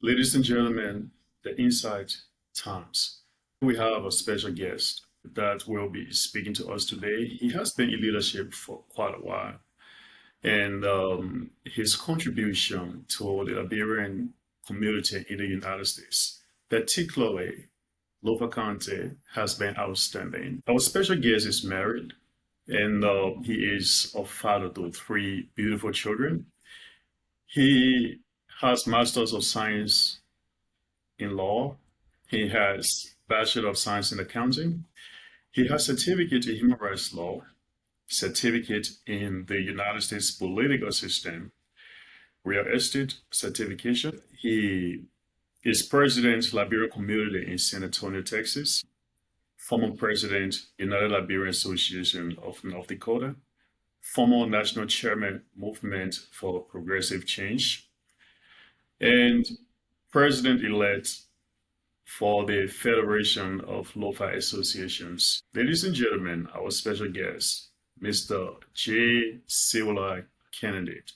Ladies and gentlemen, the Insight Times. We have a special guest that will be speaking to us today. He has been in leadership for quite a while, and his contribution to the Liberian community in the United States, particularly Lofa County, has been outstanding. Our special guest is married, and he is a father to three beautiful children. He has Masters of Science in law. He has Bachelor of Science in Accounting. He has certificate in Human Rights Law, certificate in the United States political system, real estate certification. He is president Liberian Community in San Antonio, Texas, former president United Liberian Association of North Dakota, former national chairman Movement for Progressive Change, and president-elect for the Federation of Lofa Associations. Ladies and gentlemen, our special guest, Mr. J. Sewella candidate.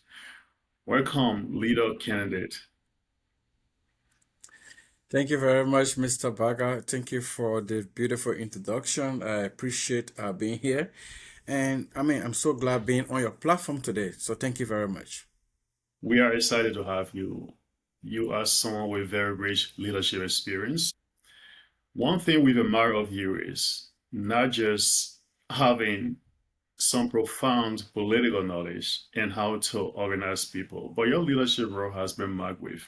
Welcome, leader candidate. Thank you very much, Mr. Baga. Thank you for the beautiful introduction. I appreciate being here. And I'm so glad being on your platform today. So thank you very much. We are excited to have you. You are someone with very rich leadership experience. One thing we've admired of you is not just having some profound political knowledge and how to organize people, but your leadership role has been marked with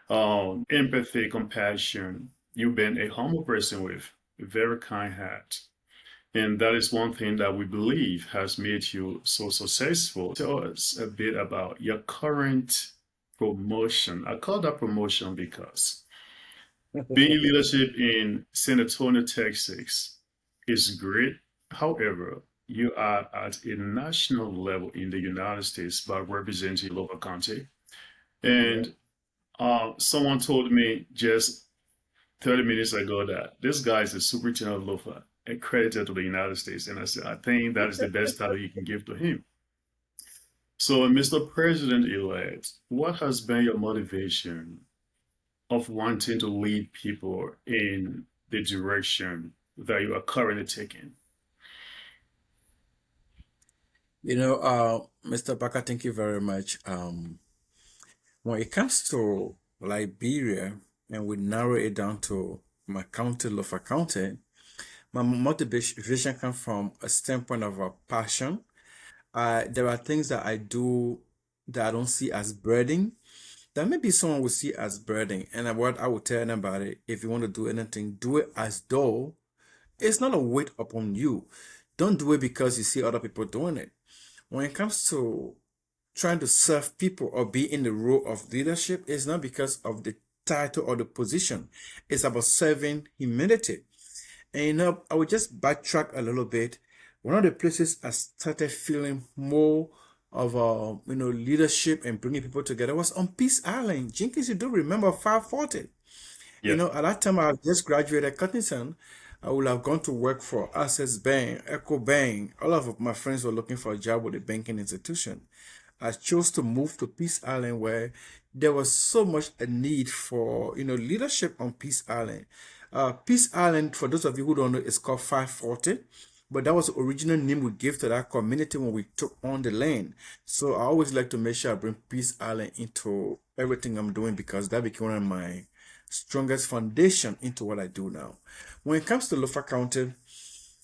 empathy, compassion. You've been a humble person with a very kind heart. And that is one thing that we believe has made you so successful. Tell us a bit about your current promotion. I call that promotion because being in leadership in San Antonio, Texas is great. However, you are at a national level in the United States by representing Lofa County. Yeah. And someone told me just 30 minutes ago that this guy is the superintendent of Lofa, accredited to the United States. And I said, I think that is the best title you can give to him. So, Mr. President-elect, what has been your motivation of wanting to lead people in the direction that you are currently taking? Mr. Baga, thank you very much. When it comes to Liberia, and we narrow it down to my county, Lofa County, my motivation comes from a standpoint of a passion. There are things that I do that I don't see as burden that maybe someone will see as burden. And what I would tell them about it, if you want to do anything, do it as though it's not a weight upon you. Don't do it because you see other people doing it. When it comes to trying to serve people or be in the role of leadership, it's not because of the title or the position. It's about serving humanity. And I would just backtrack a little bit. One of the places I started feeling more of leadership and bringing people together was on Peace Island. Jenkins, you do remember 540. Yeah. At that time I had just graduated Cottington. I would have gone to work for Access Bank, Echo Bank. All of my friends were looking for a job with a banking institution. I chose to move to Peace Island where there was so much a need for leadership on Peace Island. Peace Island, for those of you who don't know, is called 540, but that was the original name we gave to that community when we took on the land. So I always like to make sure I bring Peace Island into everything I'm doing because that became one of my strongest foundation into what I do now. When it comes to Lofa County,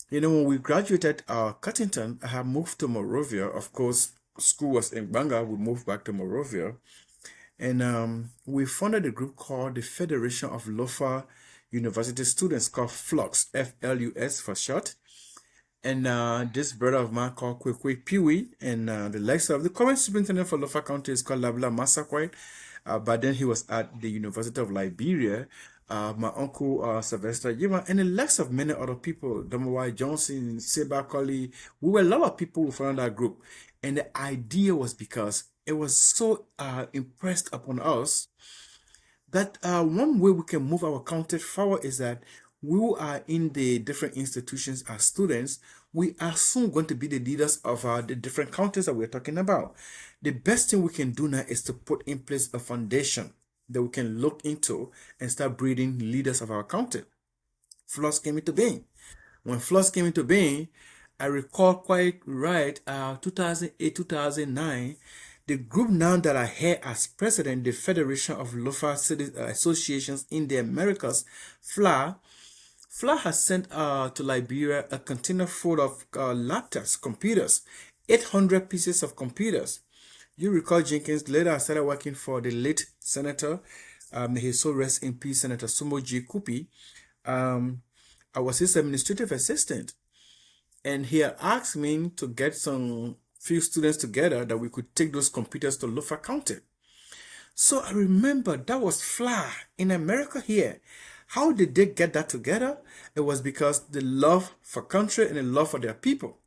when we graduated Cuttington, I have moved to Morovia. Of course, school was in Banga. We moved back to Morovia. And we founded a group called the Federation of Lofa University Students, called FLUX, FLUS for short. And this brother of mine called Kwekwe Peewee, and the likes of the current superintendent for Lofa County is called Labla Massaquoi. But then he was at the University of Liberia. My uncle Sylvester Yima, and the likes of many other people, Domawai Johnson, Seba Colley. We were a lot of people who found that group. And the idea was because it was so impressed upon us that one way we can move our county forward is that we who are in the different institutions as students, we are soon going to be the leaders of the different counties that we're talking about. The best thing we can do now is to put in place a foundation. that we can look into and start breeding leaders of our county. Floss came into being. When Floss came into being, I recall quite right, 2008, 2009, the group now that I had as president, the Federation of Lofa City Associations in the Americas, FLA, FLA has sent to Liberia a container full of laptops, computers, 800 pieces of computers. You recall Jenkins, later I started working for the late Senator, may his soul rest in peace, Senator Sumo G. Kupi. Um, I was his administrative assistant, and he had asked me to get some few students together that we could take those computers to Lofa County. So I remember that was FLA in America here. How did they get that together? It was because the love for country and the love for their people.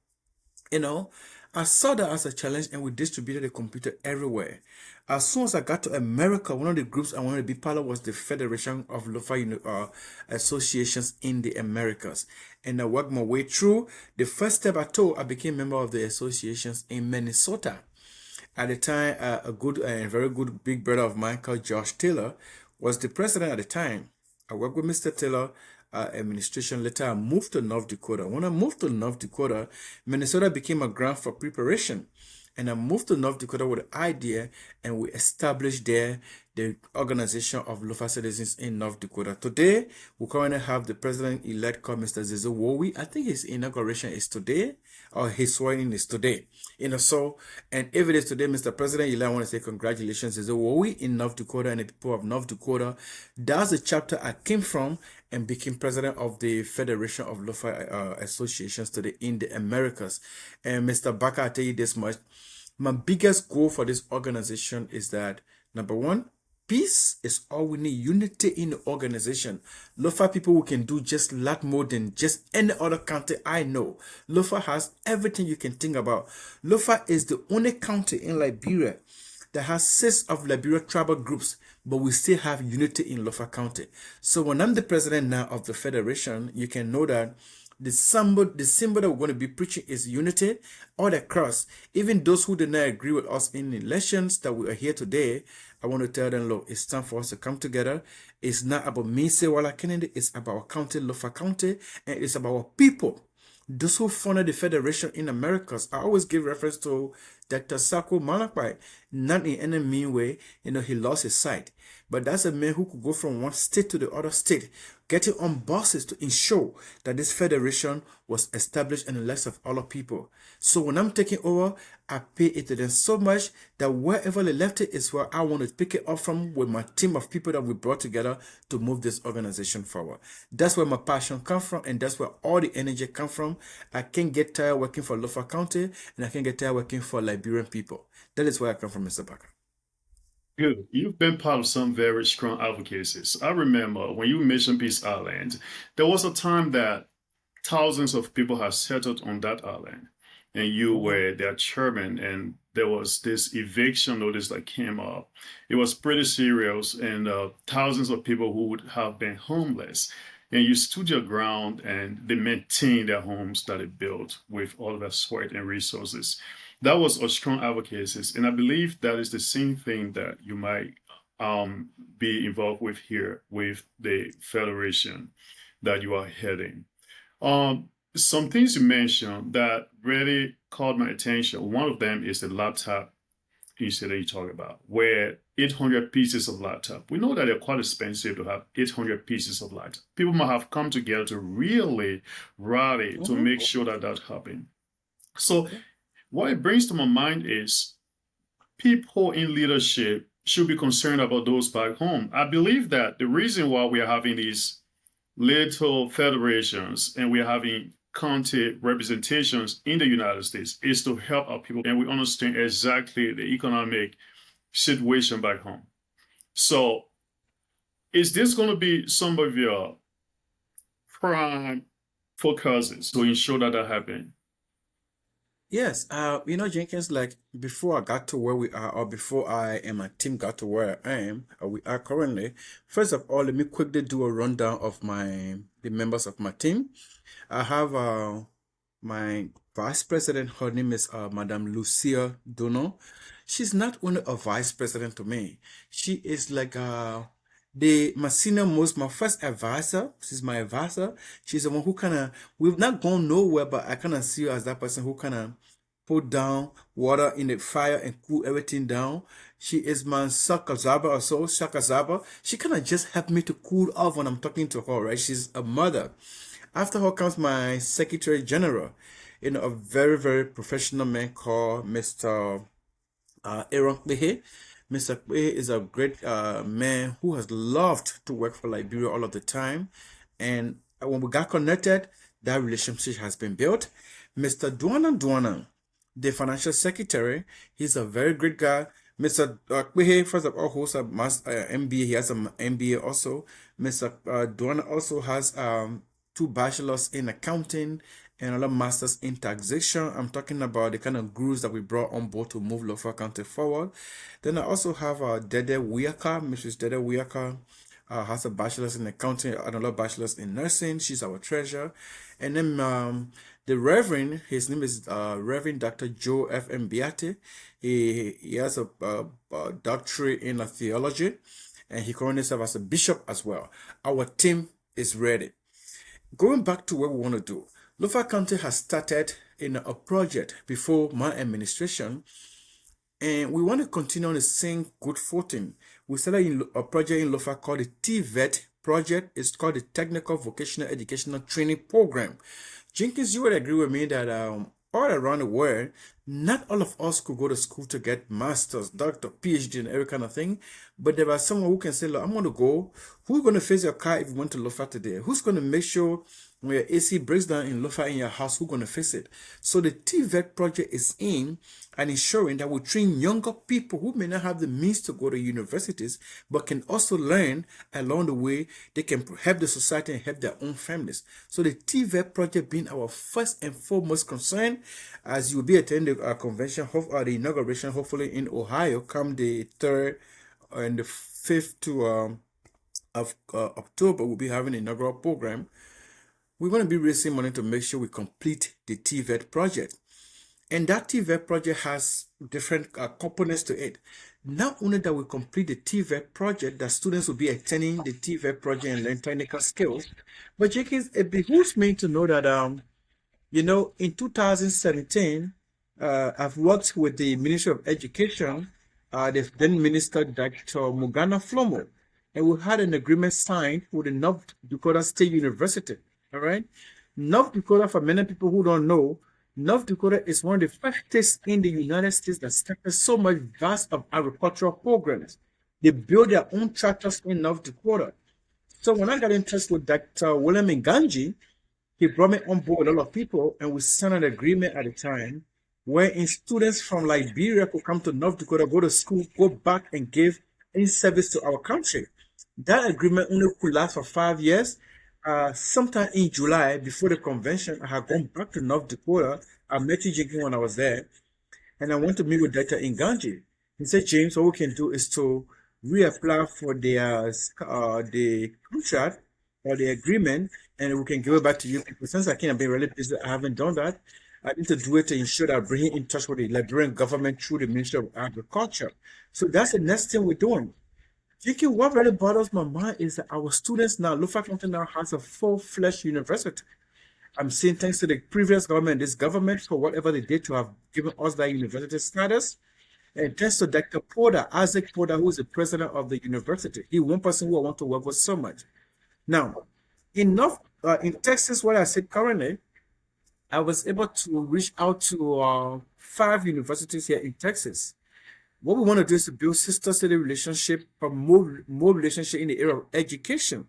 You know, I saw that as a challenge and we distributed the computer everywhere. As soon as I got to America, one of the groups I wanted to be part of was the Federation of Lofa Associations in the Americas. And I worked my way through. The first step I took, I became a member of the associations in Minnesota. At the time, a good and very good big brother of mine called Josh Taylor was the president at the time. I worked with Mr. Taylor administration. Later, I moved to North Dakota. When I moved to North Dakota, Minnesota became a ground for preparation. And I moved to North Dakota with the idea, and we established there the organization of Lofa citizens in North Dakota. Today, we currently have the president-elect called Mr. Zizo Wowi. I think his inauguration is today, or his swearing is today. So, and if it is today, Mr. President-elect, I want to say congratulations, Zizo Wowi in North Dakota and the people of North Dakota. That's the chapter I came from and became president of the Federation of Lofa Associations today in the Americas. And Mr. Baka, I tell you this much. My biggest goal for this organization is that, number one, peace is all we need. Unity in the organization. Lofa people who can do just a lot more than just any other county I know. Lofa has everything you can think about. Lofa is the only county in Liberia that has 6 of Liberia tribal groups, but we still have unity in Lofa County. So when I'm the president now of the federation, you can know that the symbol that we're going to be preaching is unity all across. Even those who did not agree with us in elections that we are here today, I want to tell them, look, it's time for us to come together. It's not about me, Sewala Kennedy. It's about our county, Lofa County, and it's about our people. Those who founded the Federation in Americas, I always give reference to Dr. Sako Malapai, not in any mean way, he lost his sight. But that's a man who could go from one state to the other state, getting on buses to ensure that this federation was established in the lives of all people. So when I'm taking over, I pay it to them so much that wherever they left it is where I want to pick it up from with my team of people that we brought together to move this organization forward. That's where my passion comes from, and that's where all the energy comes from. I can't get tired working for Lofa County, and I can't get tired working for Liberian people. That is where I come from, Mr. Parker. Good. You've been part of some very strong advocacies. I remember when you mentioned Peace Island, there was a time that thousands of people had settled on that island, and you Mhm. were their chairman, and there was this eviction notice that came up. It was pretty serious, and thousands of people who would have been homeless. And you stood your ground and they maintained their homes that they built with all of their sweat and resources. That was a strong advocacy. And I believe that is the same thing that you might be involved with here with the federation that you are heading. Some things you mentioned that really caught my attention. One of them is the laptop issue that you talk about, where 800 pieces of laptop. We know that they're quite expensive to have 800 pieces of laptop. People might have come together to really rally to Mhm. make sure that that happened. So what it brings to my mind is people in leadership should be concerned about those back home. I believe that the reason why we are having these little federations and we're having county representations in the United States is to help our people and we understand exactly the economic situation back home. So, is this going to be some of your prime focuses to ensure that that happens? Yes, Jenkins, like before I got to where we are, or before I and my team got to where I am, or we are currently, first of all, let me quickly do a rundown of the members of my team. I have my vice president, her name is Madame Lucia Dono. She's not only a vice president to me, she is like the my senior most, my first advisor. She's my advisor. She's the one who kind of, we've not gone nowhere, but I kind of see her as that person who kind of put down water in the fire and cool everything down. She is my Sakazaba or so, Shakazaba. She kind of just helped me to cool off when I'm talking to her, right? She's a mother. After her comes my Secretary General, a very, very professional man called Mr. Aaron Kpehe. Mr. Kpehe is a great man who has loved to work for Liberia all of the time. And when we got connected, that relationship has been built. Mr. Duana, the financial secretary, he's a very great guy. Mr. Kpehe, first of all, holds a MBA. He has an MBA also. Mr. Duana also has two bachelors in accounting and another master's in taxation. I'm talking about the kind of gurus that we brought on board to move Lofa County forward. Then I also have Dede Wiaka. Mrs. Dede Wiaka has a bachelor's in accounting and another bachelor's in nursing. She's our treasurer. And then the Reverend, his name is Reverend Dr. Joe F. Mbiate. He has a doctorate in theology, and he currently serves as a bishop as well. Our team is ready. Going back to what we want to do, Lofa County has started in a project before my administration, and we want to continue on the same good footing. We started a project in Lofa called the TVET project. It's called the Technical Vocational Educational Training Program. Jenkins, you would agree with me that all around the world, not all of us could go to school to get masters, doctor, PhD, and every kind of thing. But there was someone who can say, look, I'm going to go. Who's going to fix your car if you went to Lofa today? Who's going to make sure when your AC breaks down in Lofa in your house, who's going to fix it? So the TVET project is in and ensuring that we train younger people who may not have the means to go to universities, but can also learn along the way. They can help the society and help their own families. So the TVET project being our first and foremost concern, as you will be attending the convention, the inauguration, hopefully in Ohio, come the 3rd and the 5th of October, we'll be having an inaugural program. We're going to be raising money to make sure we complete the TVET project. And that TVET project has different components to it. Not only that we complete the TVET project, that students will be attending the TVET project and learn technical skills, but Jenkins, it behooves me to know that in 2017, I've worked with the Ministry of Education, the then Minister Dr. Mugana Flomo, and we had an agreement signed with the North Dakota State University. All right, North Dakota, for many people who don't know, North Dakota is one of the first states in the United States that started so much vast of agricultural programs. They built their own tractors in North Dakota. So when I got in touch with Dr. William Nganji, he brought me on board a lot of people, and we signed an agreement at the time wherein students from Liberia could come to North Dakota, go to school, go back and give in service to our country. That agreement only could last for 5 years. Sometime in July, before the convention, I had gone back to North Dakota. I met you, Jenkins, when I was there, and I went to meet with Dr. Nganji. He said, James, what we can do is to reapply for the contract or the agreement, and we can give it back to you people. Since I can't be really busy, I haven't done that. I need to do it to ensure that I bring it in touch with the Liberian government through the Ministry of Agriculture. So that's the next thing we're doing. Vicky, what really bothers my mind is that our students now, Lofa County now has a full-fledged university. I'm saying thanks to the previous government, this government, for whatever they did to have given us that university status. And thanks to Dr. Porter, Isaac Porter, who is the president of the university. He's one person who I want to work with so much. Now, in Texas, where I sit currently, I was able to reach out to 5 universities here in Texas. What we want to do is to build sister-city relationship, for more relationship in the area of education.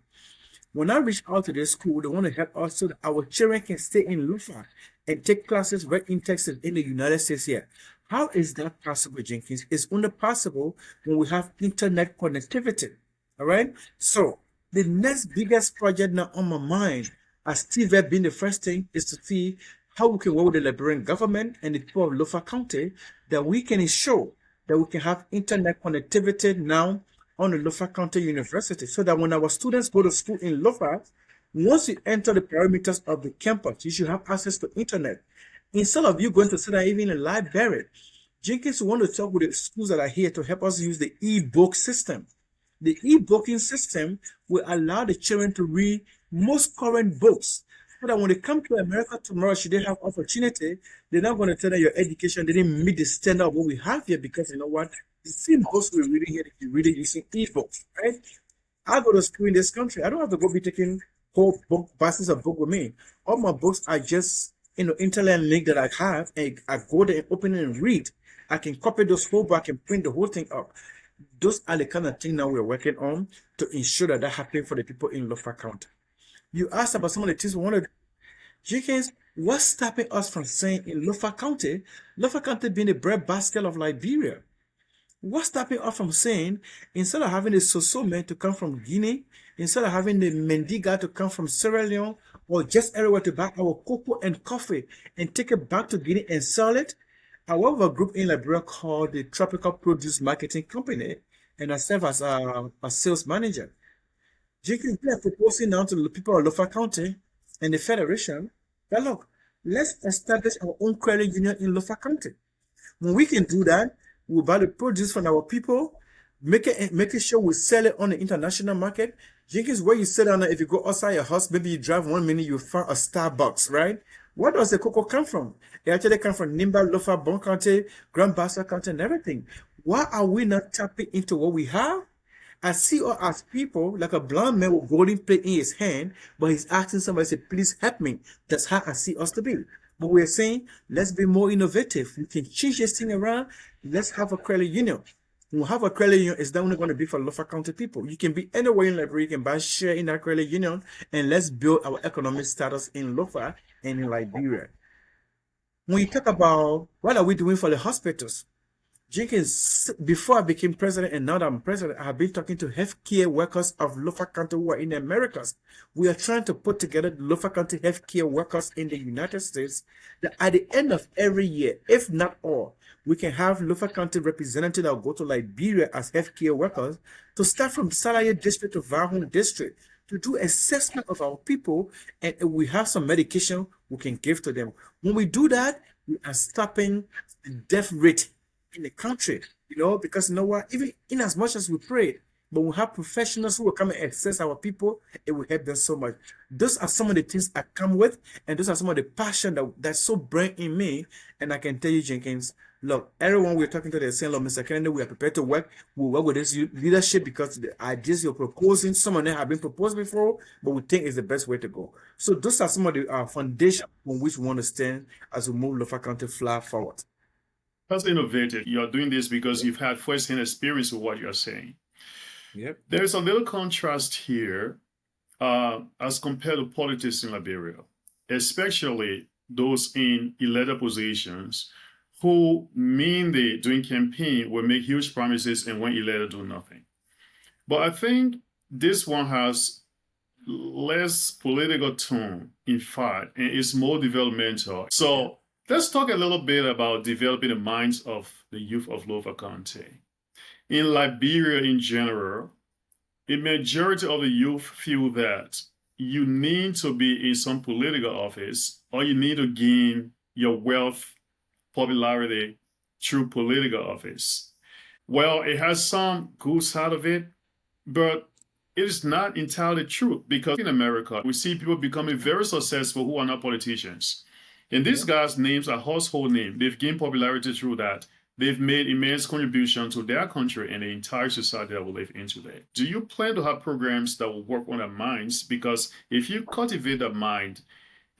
When I reach out to this school, they want to help us so that our children can stay in Lofa and take classes right in Texas in the United States here. How is that possible, Jenkins? It's only possible when we have internet connectivity. All right. So the next biggest project now on my mind, as TVET being the first thing, is to see how we can work with the Liberian government and the people of Lofa County that we can ensure that we can have internet connectivity now on the Lofa County University, so that when our students go to school in Lofa, once you enter the perimeters of the campus, you should have access to internet. Instead of you going to sit down even in a library, Jenkins, we want to talk with the schools that are here to help us use the e-book system. The e-booking system will allow the children to read most current books. So that when they come to America tomorrow, should they have opportunity, they're not going to tell them your education didn't meet the standard of what we have here because you know what? The same books we're reading here, you read it using e-books, right? I go to school in this country. I don't have to go be taking whole book boxes of book with me. All my books are just internet link that I have, and I go there and open it and read. I can copy those whole book, I can print the whole thing up. Those are the kind of things now we're working on to ensure that that happens for the people in Lofa County. You asked about some of the things we wanted. Jenkins, what's stopping us from saying in Lofa County being the breadbasket of Liberia? What's stopping us from saying, instead of having the Soso man to come from Guinea, instead of having the Mendiga to come from Sierra Leone, or just everywhere to buy our cocoa and coffee and take it back to Guinea and sell it, I work with a group in Liberia called the Tropical Produce Marketing Company, and I serve as a sales manager. Jenkins, we are proposing now to the people of Lofa County and the Federation that look, let's establish our own credit union in Lofa County. When we can do that, we'll buy the produce from our people, making sure we sell it on the international market. Jenkins, where you sit down, if you go outside your house, maybe you drive 1 minute, you find a Starbucks, right? Where does the cocoa come from? It actually comes from Nimba, Lofa, Bon County, Grand Bassa County, and everything. Why are we not tapping into what we have? I see us as people like a blind man with golden plate in his hand, but he's asking somebody, say, please help me. That's how I see us to be. But we're saying, let's be more innovative. We can change this thing around. Let's have a credit union. When we have a credit union, it's not only going to be for Lofa County people. You can be anywhere in Liberia, you can buy share in that credit union, and let's build our economic status in Lofa and in Liberia. When you talk about what are we doing for the hospitals, Jenkins, before I became president and now that I'm president, I have been talking to healthcare workers of Lofa County who are in the Americas. We are trying to put together the Lofa County healthcare workers in the United States that at the end of every year, if not all, we can have Lofa County representatives that will go to Liberia as healthcare workers to start from Salaya district to Vahun district to do assessment of our people, and if we have some medication we can give to them. When we do that, we are stopping the death rate in the country, because you know what, even in as much as we pray, but we have professionals who will come and assess our people, it will help them so much. Those are some of the things I come with, and those are some of the passion that's so burnt in me. And I can tell you, Jenkins, look, everyone we're talking to, they're saying, look, Mr. Kennedy, we are prepared to work. We'll work with this leadership because the ideas you're proposing, some of them have been proposed before, but we think it's the best way to go. So those are some of the foundation on which we want to stand as we move Lofa County fly forward. That's innovative. You're doing this because you've had first-hand experience with what you're saying. Yep. There's a little contrast here as compared to politics in Liberia, especially those in elected positions who mean they doing campaign will make huge promises and when elected do nothing. But I think this one has less political tone, in fact, and it's more developmental. So let's talk a little bit about developing the minds of the youth of Lofa County. In Liberia in general, a majority of the youth feel that you need to be in some political office or you need to gain your wealth, popularity through political office. Well, it has some good side of it, but it is not entirely true because in America, we see people becoming very successful who are not politicians. And these guys' names are household names. They've gained popularity through that. They've made immense contribution to their country and the entire society that we live in today. Do you plan to have programs that will work on their minds? Because if you cultivate the mind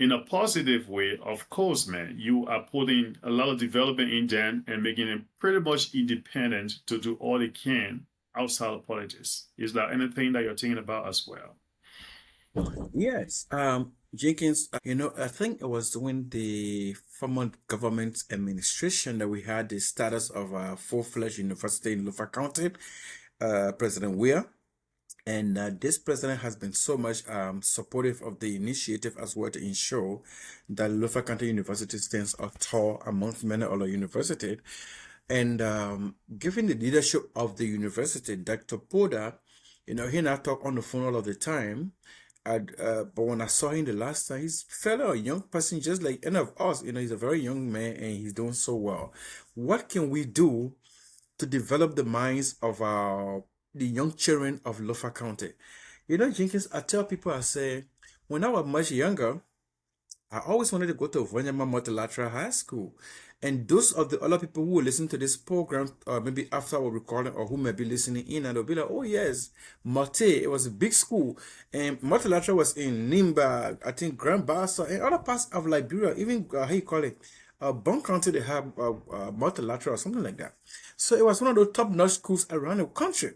in a positive way, of course, man, you are putting a lot of development in them and making them pretty much independent to do all they can outside of politics. Is there anything that you're thinking about as well? Yes. Jenkins, I think it was when the former government administration that we had the status of a full-fledged university in Lofa County, President Weir. And this president has been so much supportive of the initiative as well to ensure that Lofa County University stands tall amongst many other universities. And given the leadership of the university, Dr. Poda, he and I talk on the phone all of the time. But when I saw him the last time, he's fairly a young person, just like any of us. He's a very young man and he's doing so well. What can we do to develop the minds of the young children of Lofa County? Jenkins, I tell people, I say, when I was much younger, I always wanted to go to Wanyama Multilateral High School. And those of the other people who will listen to this program, maybe after our recording, or who may be listening in, and they'll be like, oh, yes, Mate, it was a big school. And Multilateral was in Nimba, I think Grand Bassa, and other parts of Liberia, even, how you call it, Bon County, they have Multilateral or something like that. So it was one of those top-notch schools around the country.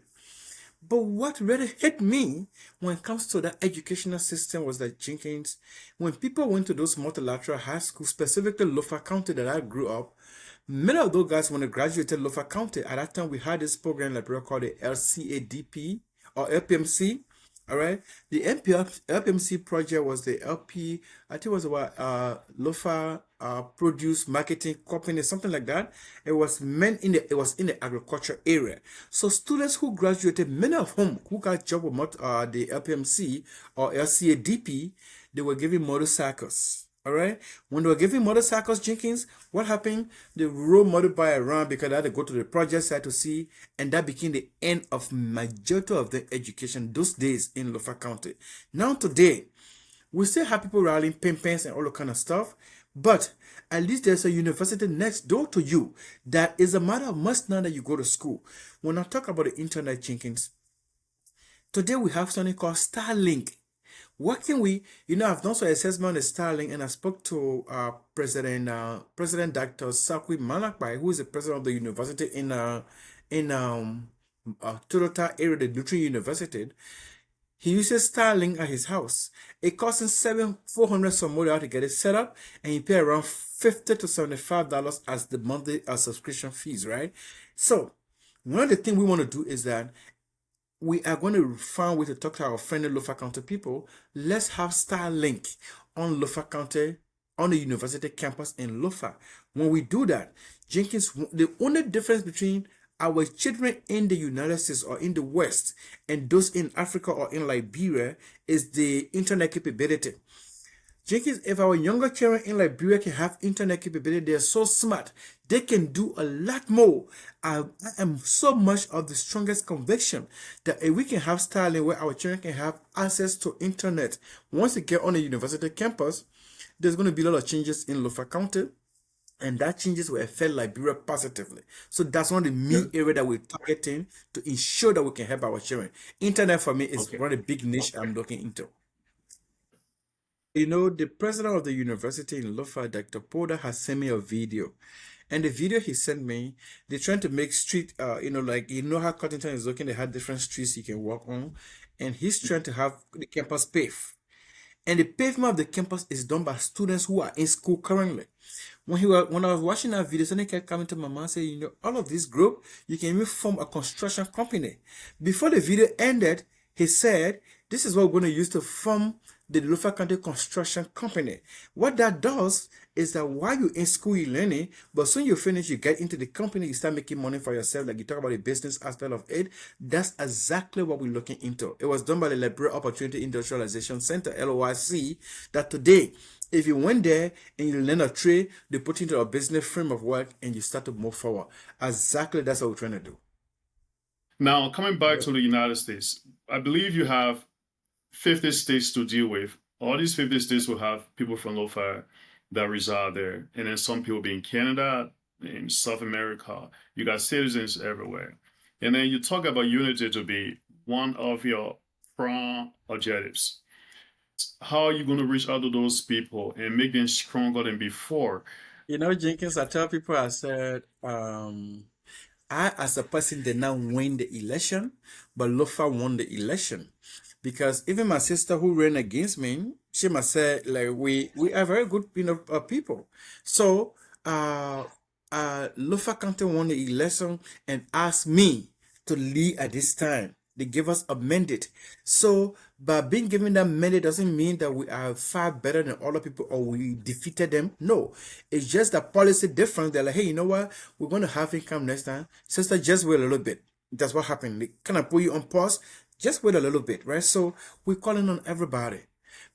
But what really hit me when it comes to the educational system was that Jenkins, when people went to those multilateral high schools, specifically Lofa County that I grew up, many of those guys, when they graduated Lofa County, at that time we had this program in Liberia called the LCADP or LPMC. All right. The LPMC project was the LP, I think it was about Lofa Produce Marketing Company, something like that. It was in the agriculture area. So students who graduated, many of whom who got job with the LPMC or LCADP, they were given motorcycles. All right. When they were giving motorcycles, Jenkins, what happened? The road motorbike around because they had to go to the project site to see, and that became the end of majority of the education those days in Lofa County. Now today, we still have people rallying pens and all that kind of stuff, but at least there's a university next door to you that is a matter of must now that you go to school. When I talk about the internet, Jenkins, today we have something called Starlink. What can we, I've done some assessment on the Starlink, and I spoke to President Dr. Sakwi Malakbai, who is the president of the university in Toyota area, the Nutrient University. He uses Starlink at his house. It costs him 400 some more to get it set up, and he pay around $50 to $75 as the monthly subscription fees, right? So one of the things we want to do is that we are going to find a way to talk to our friendly Lofa County people. Let's have Starlink on Lofa County, on the university campus in Lofa. When we do that, Jenkins, the only difference between our children in the United States or in the West and those in Africa or in Liberia is the internet capability. Jenkins, if our younger children in Liberia can have internet capability, they're so smart. They can do a lot more. I am so much of the strongest conviction that if we can have Starlink where our children can have access to internet, once they get on the university campus, there's going to be a lot of changes in Lofa County, and that changes will affect Liberia positively. So that's one of the main area that we're targeting to ensure that we can help our children. Internet for me is Okay. one of the big niche I'm looking into. The president of the university in Lofa, Dr. Poda, has sent me a video. And the video he sent me, they're trying to make street, like, how Cottington is looking, they have different streets you can walk on. And he's trying to have the campus paved. And the pavement of the campus is done by students who are in school currently. When I was watching that video, somebody kept coming to my mind saying, all of this group, you can even form a construction company. Before the video ended, he said, this is what we're going to use to form the Lofa County Construction Company. What that does is that while you're in school, you're learning, but soon you finish, you get into the company, you start making money for yourself, like you talk about the business aspect of it. That's exactly what we're looking into. It was done by the Liberia Opportunity Industrialization Center, LOIC, that today, if you went there and you learn a trade, they put you into a business frame of work and you start to move forward. Exactly that's what we're trying to do. Now, coming back to the United States, I believe you have 50 states to deal with. All these 50 states will have people from Lofa that reside there. And then some people be in Canada, in South America. You got citizens everywhere. And then you talk about unity to be one of your prime objectives. How are you going to reach out to those people and make them stronger than before? Jenkins, I tell people, I said, I, as a person, did not win the election, but Lofa won the election. Because even my sister who ran against me, she must say, like, we are very good, people. So, Lofa County won the election and asked me to lead at this time. They gave us a mandate. So, by being given that mandate doesn't mean that we are far better than other people or we defeated them. No, it's just a policy difference. They're like, hey, you know what? We're going to have income next time. Sister, just wait a little bit. That's what happened. They kind of put you on pause Just wait a little bit, right? So we're calling on everybody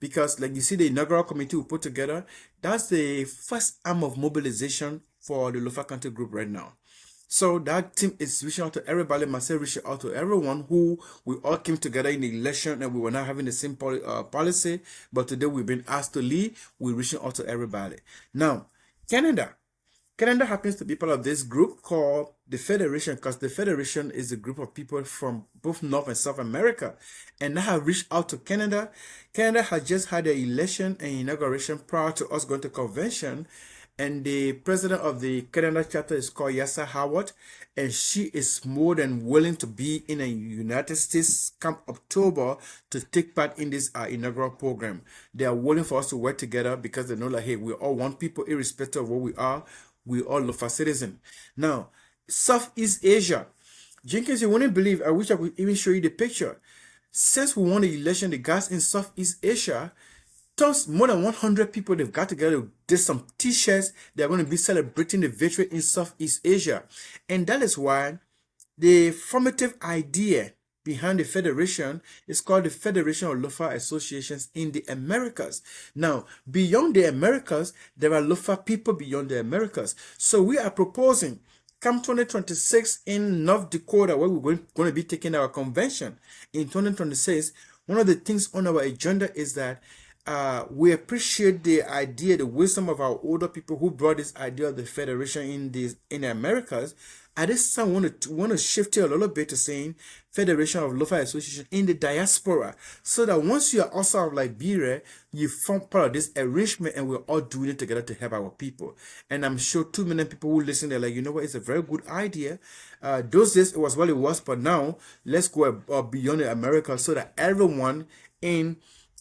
because, like you see, the inaugural committee we put together, that's the first arm of mobilization for the Lofa County group right now. So that team is reaching out to everybody, myself reaching out to everyone who we all came together in the election and we were not having the same policy, but today we've been asked to lead. We're reaching out to everybody. Now, Canada. Canada happens to be part of this group called the Federation because the Federation is a group of people from both North and South America. And I have reached out to Canada. Canada has just had an election and inauguration prior to us going to convention. And the president of the Canada chapter is called Yasa Howard. And she is more than willing to be in the United States come October to take part in this inaugural program. They are willing for us to work together because they know like, hey, we all want people irrespective of what we are. We all love our citizen. Now, Southeast Asia. Jenkins, you wouldn't believe, I wish I could even show you the picture. Since we won the election, the guys in Southeast Asia, tons, more than 100 people, they've got together, did some t-shirts. They're going to be celebrating the victory in Southeast Asia. And that is why the formative idea behind the federation is called the Federation of Lofa Associations in the Americas. Now, beyond the Americas, there are Lofa people beyond the Americas. So we are proposing, come 2026 in North Dakota, where we're going to be taking our convention in 2026, one of the things on our agenda is that we appreciate the idea, the wisdom of our older people who brought this idea of the federation in the Americas. At this time, want to shift it a little bit to saying Federation of Lofa Association in the diaspora, so that once you are outside of Liberia, you form part of this arrangement, and we're all doing it together to help our people. And I'm sure 2 million people who listen, they're like, you know what, it's a very good idea. Those days it was what it was, but now let's go beyond the Americas so that everyone in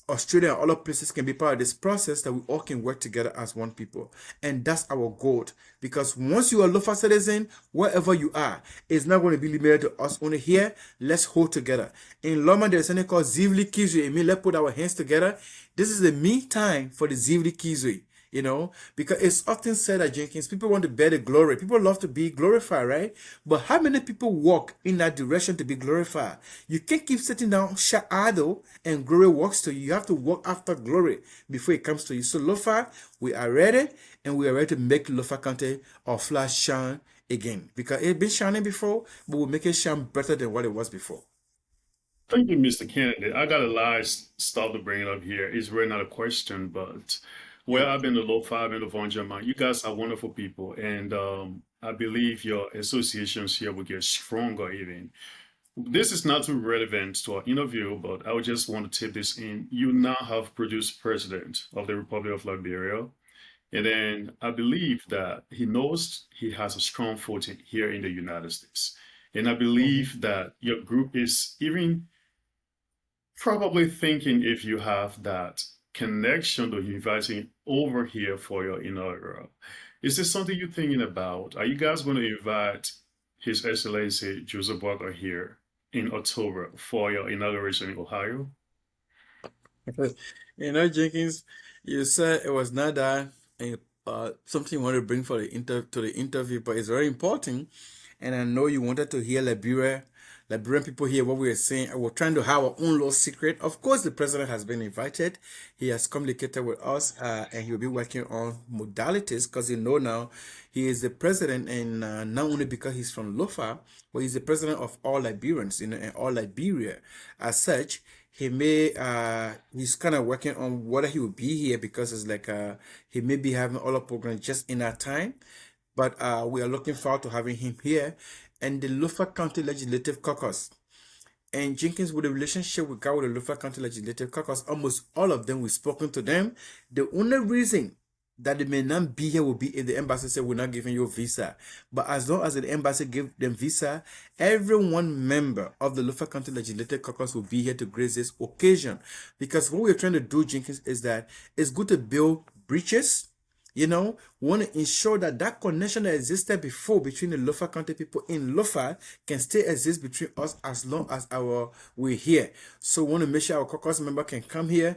Australia and other places can be part of this process, that we all can work together as one people. And that's our goal. Because once you are a Lofa citizen, wherever you are, it's not going to be limited to us only here. Let's hold together. In Loma, there's something called Zivli Kizwe. I mean, let's put our hands together. This is the me time for the Zivli Kizwe. You know, because it's often said at Jenkins, people want to bear the glory. People love to be glorified, right? But how many people walk in that direction to be glorified? You can't keep sitting down, idle, and glory walks to you. You have to walk after glory before it comes to you. So, Lofa, we are ready, and we are ready to make Lofa County our flash shine again. Because it's been shining before, but we'll make it shine better than what it was before. Thank you, Mr. Kennedy. I got a lot of stuff to bring up here. It's really not a question, but well, I've been to Lofa, I've been to Von German. You guys are wonderful people, and I believe your associations here will get stronger even. This is not too relevant to our interview, but I would just want to tip this in. You now have produced president of the Republic of Liberia, and then I believe that he knows he has a strong footing here in the United States. And I Mhm. believe that your group is even probably thinking if you have that connection to inviting over here for your inaugural. Is this something you're thinking about? Are you guys going to invite His Excellency Joseph Walker here in October for your inauguration in Ohio? You know, Jenkins, you said it was not that something you wanted to bring for to the interview, but it's very important. And I know you wanted to hear Liberian people hear what we are saying. We're trying to have our own little secret. Of course, the president has been invited. He has communicated with us, and he'll be working on modalities because you know now he is the president, and not only because he's from Lofa, but he's the president of all Liberians, you know, and all Liberia. As such, he's kind of working on whether he will be here because it's like he may be having all the programs just in that time, but we are looking forward to having him here. And the Lofa County Legislative Caucus. And Jenkins, with the relationship we got with the Lofa County Legislative Caucus, almost all of them, we've spoken to them. The only reason that they may not be here will be if the embassy said we're not giving you a visa. But as long as the embassy give them visa, every one member of the Lofa County Legislative Caucus will be here to grace this occasion. Because what we're trying to do, Jenkins, is that it's good to build bridges. You know, we want to ensure that that connection that existed before between the Lofa County people in Lofa can still exist between us as long as we're here. So we want to make sure our caucus member can come here,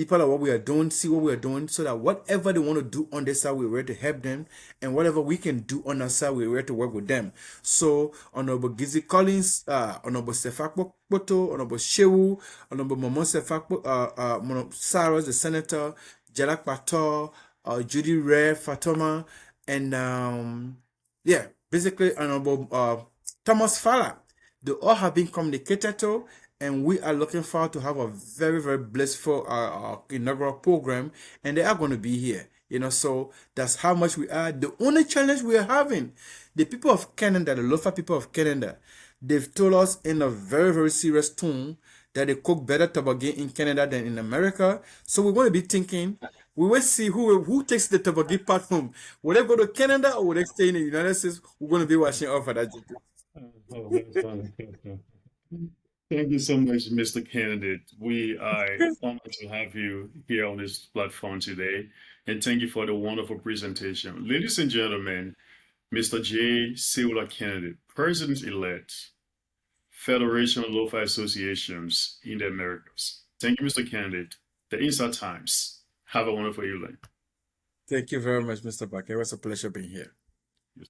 be part of what we are doing, see what we are doing, so that whatever they want to do on this side, we're ready to help them, and whatever we can do on our side, we're ready to work with them. So, Honorable Gizzy Collins, Honorable Sefak Boto, Honorable Shewu, Honorable Momon Sefak, Sarah, the Senator, Jalak Pator, Judy Ray, Fatoma, and yeah, basically Honorable Thomas Fowler. They all have been communicated to, and we are looking forward to have a very, very blissful inaugural program, and they are going to be here. So that's how much we are. The only challenge we are having, the people of Canada, the Lofa people of Canada, they've told us in a very, very serious tone that they cook better toboggan in Canada than in America. So we're going to be thinking, we will see who takes the toboggan part home. Will they go to Canada or will they stay in the United States? We're going to be watching out for that. Oh, that's funny. Thank you so much, Mr. Candidate. We are honored to have you here on this platform today, and thank you for the wonderful presentation. Ladies and gentlemen, Mr. J. Silva Candidate, President-elect, Federation of Lofa Associations in the Americas. Thank you, Mr. Candidate. The Inside Times. Have a wonderful evening. Thank you very much, Mr. Baker. It was a pleasure being here.